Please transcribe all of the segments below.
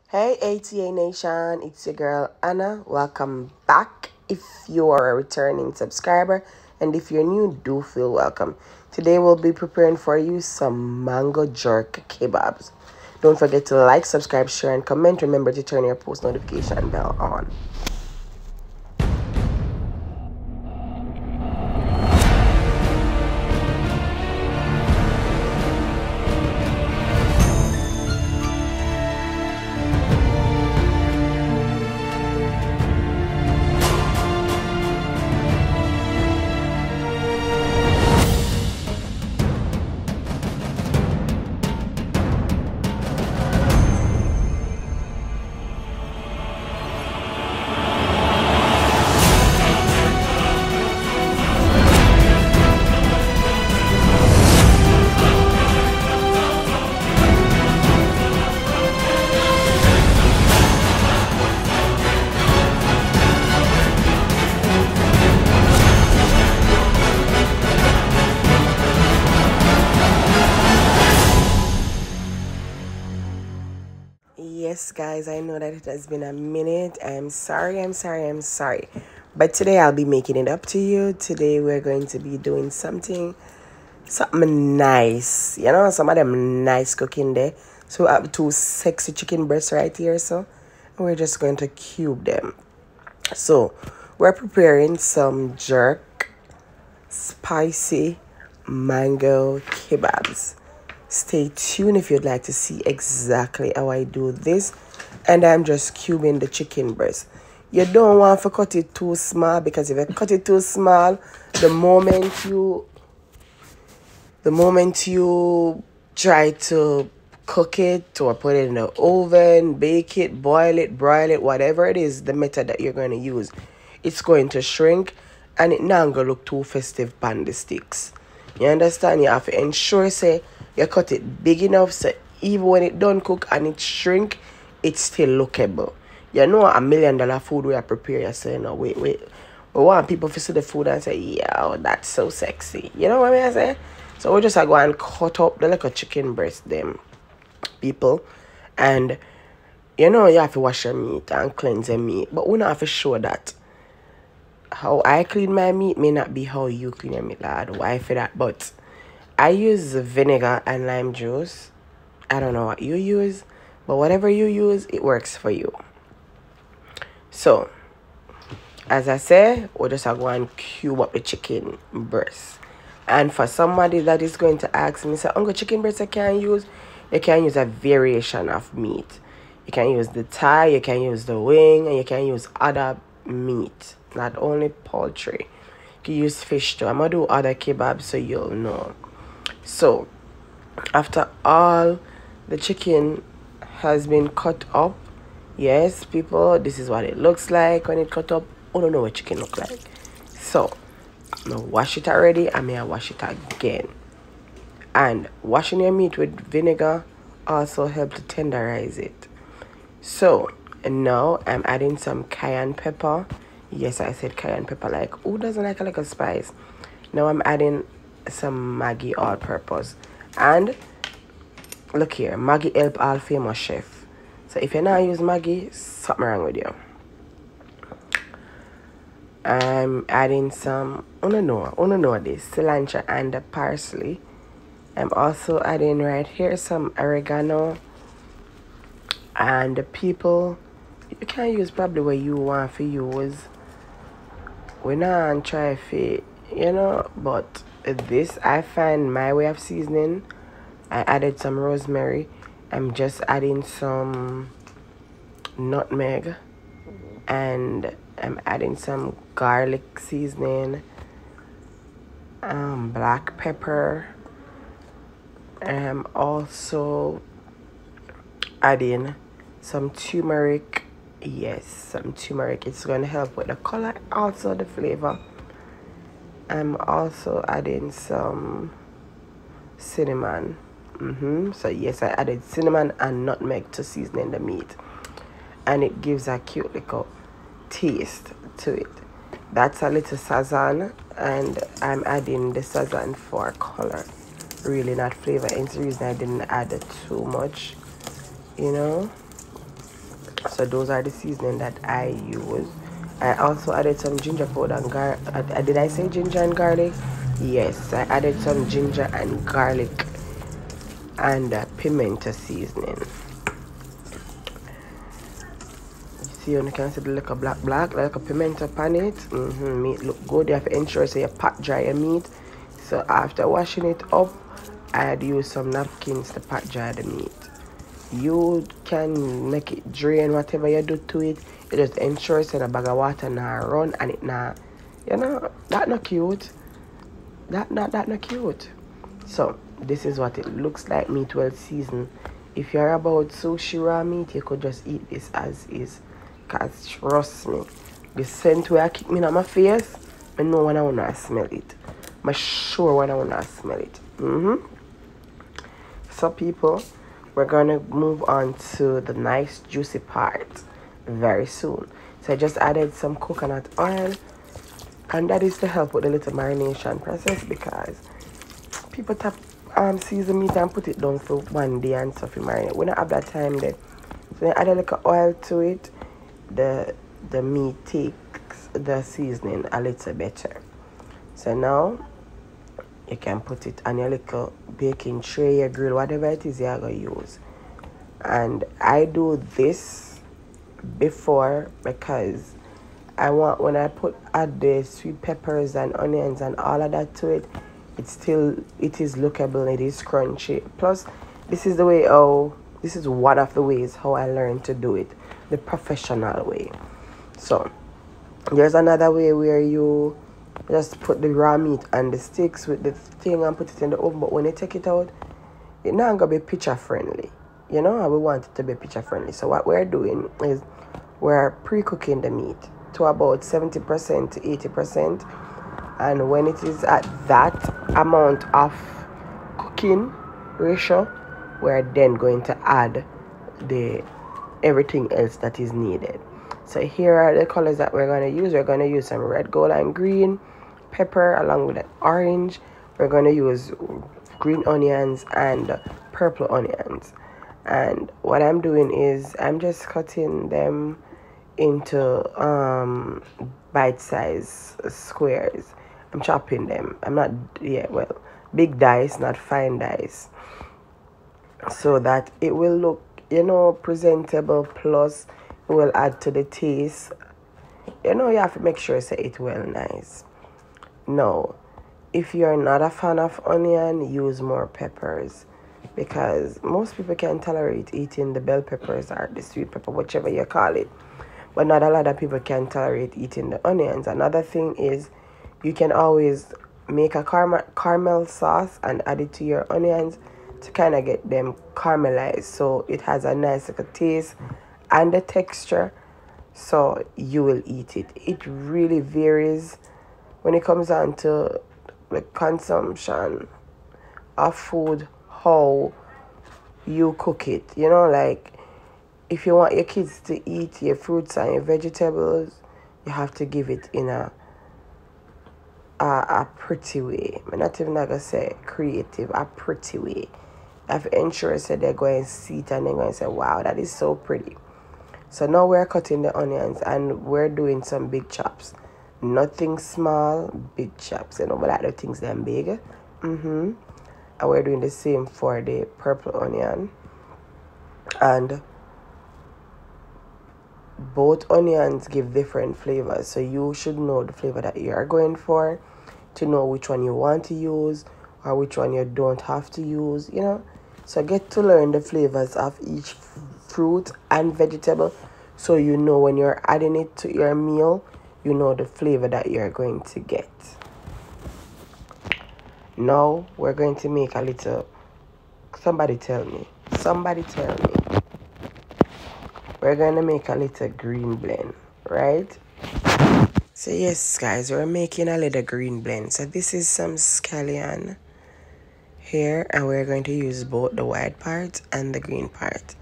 Hey ATA Nation, it's your girl Anna. Welcome back if you are a returning subscriber, and if you're new, do feel welcome. Today we'll be preparing for you some mango jerk kebabs. Don't forget to like, subscribe, share, and comment. Remember to turn your post notification bell on. Yes, guys, I know that it has been a minute. I'm sorry. But today I'll be making it up to you. Today we're going to be doing something nice. You know, some of them nice cooking there. So I have two sexy chicken breasts right here, so we're just going to cube them. So we're preparing some jerk spicy mango kebabs. Stay tuned if you'd like to see exactly how I do this. And I'm just cubing the chicken breast. You don't want to cut it too small, because if you cut it too small, the moment you try to cook it or put it in the oven, bake it, boil it, broil it, whatever it is, the method that you're going to use, it's going to shrink and it not going to look too festive on the sticks. You understand? You have to ensure, say, you cut it big enough so even when it don't cook and it shrink, it's still lookable. You know, $1 million food we are preparing, so you know, we want people to see the food and say, yeah, that's so sexy. You know what I mean? Say? So we just go and cut up the little chicken breast them, people. And you know, you have to wash your meat and cleanse your meat, but we don't have to show that. How I clean my meat may not be how you clean your meat, lad. Why for that? But I use vinegar and lime juice. I don't know what you use, but whatever you use, it works for you. So, as I say, we're just going to cube up the chicken breast. And for somebody that is going to ask me, say, Uncle, chicken breast I can use? You can use a variation of meat. You can use the thigh, you can use the wing, and you can use other meat. Not only poultry. You can use fish too. I'm going to do other kebabs so you'll know. So, after all the chicken has been cut up, yes, people, this is what it looks like when it cut up. I don't know what chicken look like. So, I'm going to wash it already. I may wash it again. And washing your meat with vinegar also helps to tenderize it. So, now I'm adding some cayenne pepper. Yes, I said cayenne pepper. Like, who doesn't like a little spice? Now I'm adding some Maggi all-purpose. And look here, Maggi help all famous chef. So if you not use Maggi, something wrong with you. I'm adding some, I don't know this, cilantro and the parsley. I'm also adding right here some oregano. And the people, you can use probably what you want to use. We're not try to, you know, but this, I find my way of seasoning. I added some rosemary. I'm just adding some nutmeg. And I'm adding some garlic seasoning. Black pepper. I'm also adding some turmeric. Yes, some turmeric. It's going to help with the color, also the flavor. I'm also adding some cinnamon. So yes, I added cinnamon and nutmeg to seasoning the meat, and it gives a cute little taste to it. That's a little sazon, and I'm adding the sazon for color, really not flavor. It's the reason I didn't add it too much, you know. So those are the seasoning that I use. I also added some ginger powder and did I say ginger and garlic? Yes, I added some ginger and garlic and pimento seasoning. See, you can see the little black like a pimento pan it. Meat look good. You have to ensure so you pat dry your meat. So after washing it up, I'd use some napkins to pat dry the meat. You can make it drain whatever you do to it. You just ensure so the bag of water now run and it now, that not cute. That not cute. So this is what it looks like, meat well seasoned. If you're about sushi raw meat, you could just eat this as is. Cause trust me, the scent where I kick me in my face, I know when I wanna smell it. I'm sure when I wanna smell it. So people, we're gonna move on to the nice juicy part very soon. So I just added some coconut oil, and that is to help with the little marination process, because people tap season meat and put it down for 1 day and stuff in marinate. We don't have that time then. So I add a little oil to it. The meat takes the seasoning a little better. So now you can put it on your little baking tray, your grill, whatever it is you're going to use. And I do this before because I want, when I add the sweet peppers and onions and all of that to it, it is lookable, it is crunchy. Plus, this is one of the ways how I learned to do it, the professional way. So there's another way where you just put the raw meat on the sticks with the thing and put it in the oven, but when you take it out, it's not gonna be picture friendly. We want it to be picture friendly. So what we're doing is we're pre-cooking the meat to about 70% to 80%, and when it is at that amount of cooking ratio, we're then going to add everything else that is needed. So here are the colors that we're going to use. We're going to use some red, gold, and green pepper along with an orange. We're going to use green onions and purple onions. And what I'm doing is I'm just cutting them into bite-sized squares. I'm chopping them. I'm not, big dice, not fine dice, so that it will look, presentable, plus it will add to the taste. You have to make sure say it well nice. Now, if you're not a fan of onion, use more peppers, because most people can tolerate eating the bell peppers or the sweet pepper, whichever you call it, but not a lot of people can tolerate eating the onions. Another thing is you can always make a caramel sauce and add it to your onions to kind of get them caramelized, so it has a nice little taste and the texture, so you will eat it. It really varies when it comes down to the consumption of food, how you cook it. Like if you want your kids to eat your fruits and your vegetables, you have to give it in a pretty way. I'm not even gonna say creative, a pretty way. You have to ensure that they're going to see it and they're going to say, wow, that is so pretty. So now we're cutting the onions and we're doing some big chops. Nothing small, big chops. But like the things them big. And we're doing the same for the purple onion. And both onions give different flavors, so you should know the flavor that you are going for to know which one you want to use or which one you don't have to use, So get to learn the flavors of each fruit and vegetable, so when you're adding it to your meal, you know the flavor that you're going to get. Now we're going to make a little, somebody tell me. We're going to make a little green blend, right? So yes, guys, we're making a little green blend. So this is some scallion here, and we're going to use both the white part and the green part.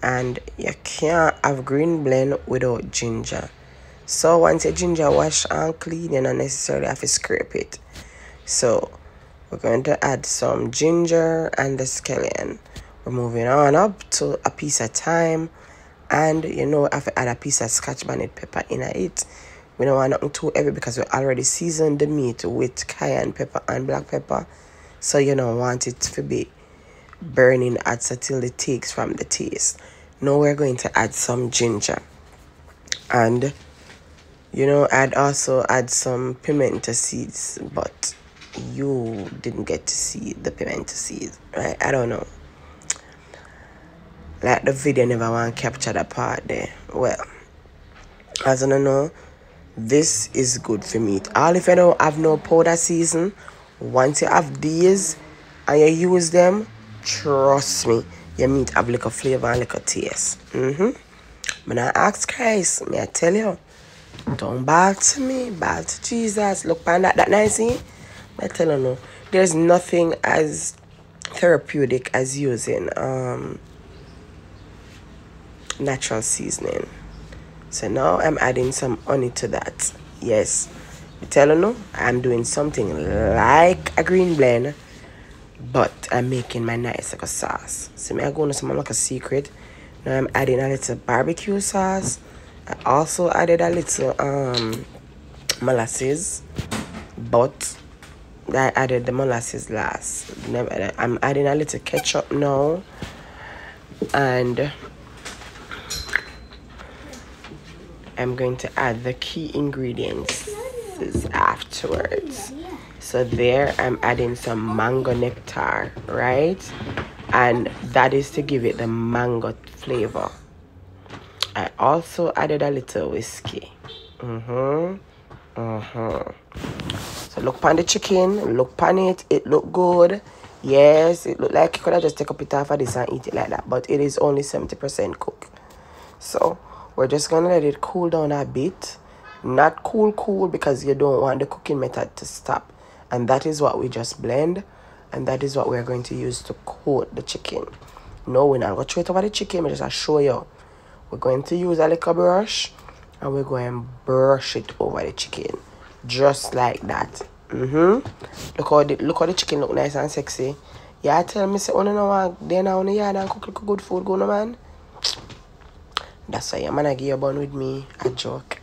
And you can't have green blend without ginger. So once your ginger wash and clean, you don't necessarily have to scrape it. So we're going to add some ginger and the scallion. We're moving on up to a piece of thyme And you know, I have to add a piece of scotch bonnet pepper in it. We don't want nothing too heavy because we already seasoned the meat with cayenne pepper and black pepper. So you don't want it to be burning hot till it takes from the taste. Now we're going to add some ginger. And you know, I'd also add some pimento seeds, but you didn't get to see the pimento seeds, right? I don't know. Like the video never want to capture the part there. Well, as I don't know, this is good for meat. All if you don't have no powder season, once you have these and you use them, trust me, your meat have like a flavor and like a taste. When I ask Christ, may I tell you, don't bow to me, bow to Jesus. Look pan that nice thing. I tell you no, there's nothing as therapeutic as using natural seasoning. So now I'm adding some honey to that. Yes, I tell you no, I'm doing something like a green blend, but I'm making my nice like a sauce. So I'm going to some like a secret. Now I'm adding a little barbecue sauce. I also added a little molasses, but I added the molasses last. I'm adding a little ketchup now, and I'm going to add the key ingredients afterwards. So there I'm adding some mango nectar, right? And that is to give it the mango flavor. I also added a little whiskey. So look on the chicken, look on it, it look good. Yes, it look like you could have just take a bit off of this and eat it like that, but it is only 70% cooked. So we're just gonna let it cool down a bit. Not cool because you don't want the cooking method to stop. And that is what we just blend, and that is what we're going to use to coat the chicken. No, we're not going to throw it over the chicken, but just show you. We're going to use a little brush, and we're going to brush it over the chicken. Just like that. Look how the chicken look nice and sexy. Yeah, tell me, say, oh, no, no, then I want to yard and cook good food, go no, man. That's why I'm gonna give you a bun with me. A joke.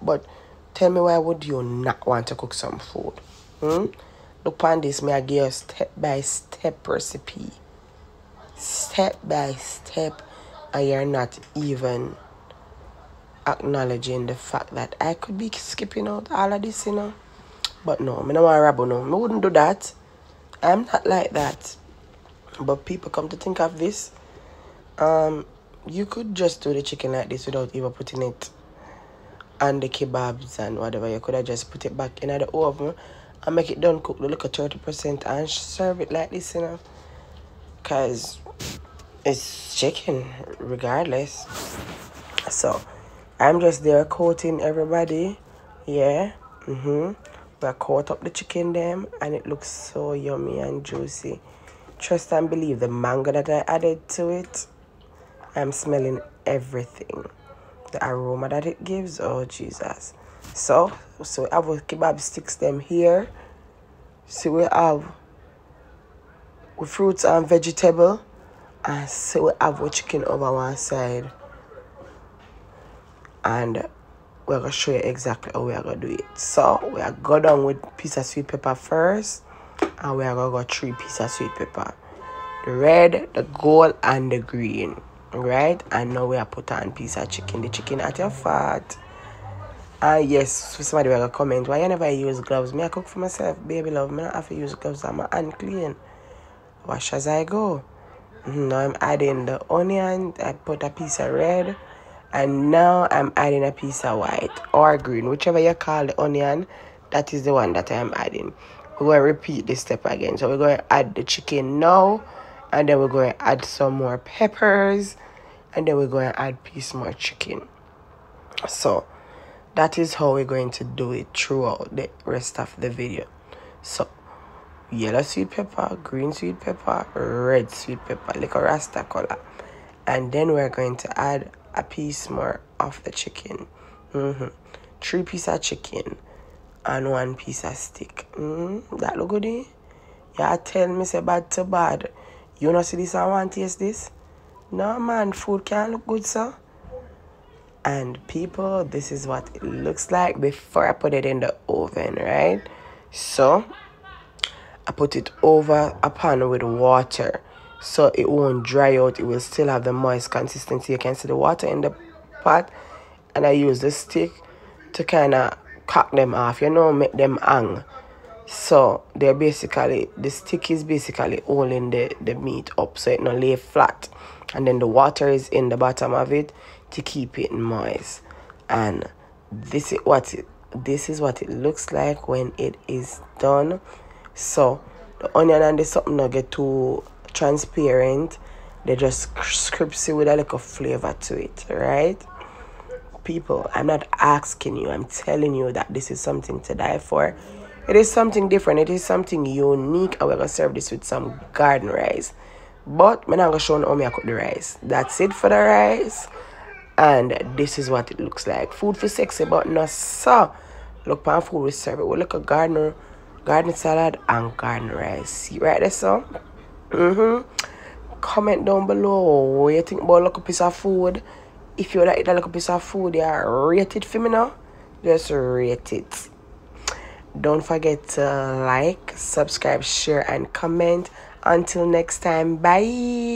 But tell me, why would you not want to cook some food? Look on this, me I give you a step-by-step recipe. Step by step, and you're not even acknowledging the fact that I could be skipping out all of this, you know. But no, I don't want to rabble, no. I wouldn't do that. I'm not like that. But people come to think of this. You could just do the chicken like this without even putting it on the kebabs and whatever. You could have just put it back in the oven and make it done cook the look at 30% and serve it like this, you know. Because it's chicken regardless. So I'm just there coating everybody. Yeah. We coat up the chicken them and it looks so yummy and juicy. Trust and believe the mango that I added to it, I'm smelling everything. The aroma that it gives, oh Jesus. So we have our kebab sticks them here. So we have with fruits and vegetable. And so we have our chicken over one side. And we're going to show you exactly how we are going to do it. So we are going down with a piece of sweet pepper first. And we are going to go 3 pieces of sweet pepper. The red, the gold, and the green. Right? And now we are put on a piece of chicken. The chicken at your fat. And yes, for somebody will comment, why you never use gloves? Me I cook for myself, baby love. Me not have to use gloves. I'm unclean. Wash as I go. Now I'm adding the onion. I put a piece of red. And now I'm adding a piece of white or green. Whichever you call the onion, that is the one that I'm adding. We're going to repeat this step again. So we're going to add the chicken now. And then we're going to add some more peppers. And then we're going to add a piece more chicken. So that is how we're going to do it throughout the rest of the video. So yellow sweet pepper, green sweet pepper, red sweet pepper, like a rasta color. And then we're going to add a piece more of the chicken. 3 pieces of chicken and 1 piece of stick. That look good, eh? Yeah, tell me say bad to bad. You not see this and want to taste this? No man, food can't look good, sir. And people, this is what it looks like before I put it in the oven, right? So I put it over a pan with water so it won't dry out. It will still have the moist consistency. You can see the water in the pot, and I use the stick to kind of cock them off, make them hang. So they're basically, the stick is basically holding the meat up so it not lay flat, and then the water is in the bottom of it to keep it moist. And this is what it looks like when it is done. So the onion and the something not get too transparent. They just crispy with a little flavor to it, right? People, I'm not asking you, I'm telling you that this is something to die for. It is something different, it is something unique, and we're gonna serve this with some garden rice. But I'm not gonna show you how I cook the rice. That's it for the rice. And this is what it looks like. Food for sexy, but not so. Look, pan food we serve it. We look at garden salad and garden rice. See right there, so? Comment down below what you think about a little piece of food. If you like that little piece of food, yeah, rate it for me now. Just rate it. Don't forget to like, subscribe, share, and comment. Until next time, bye.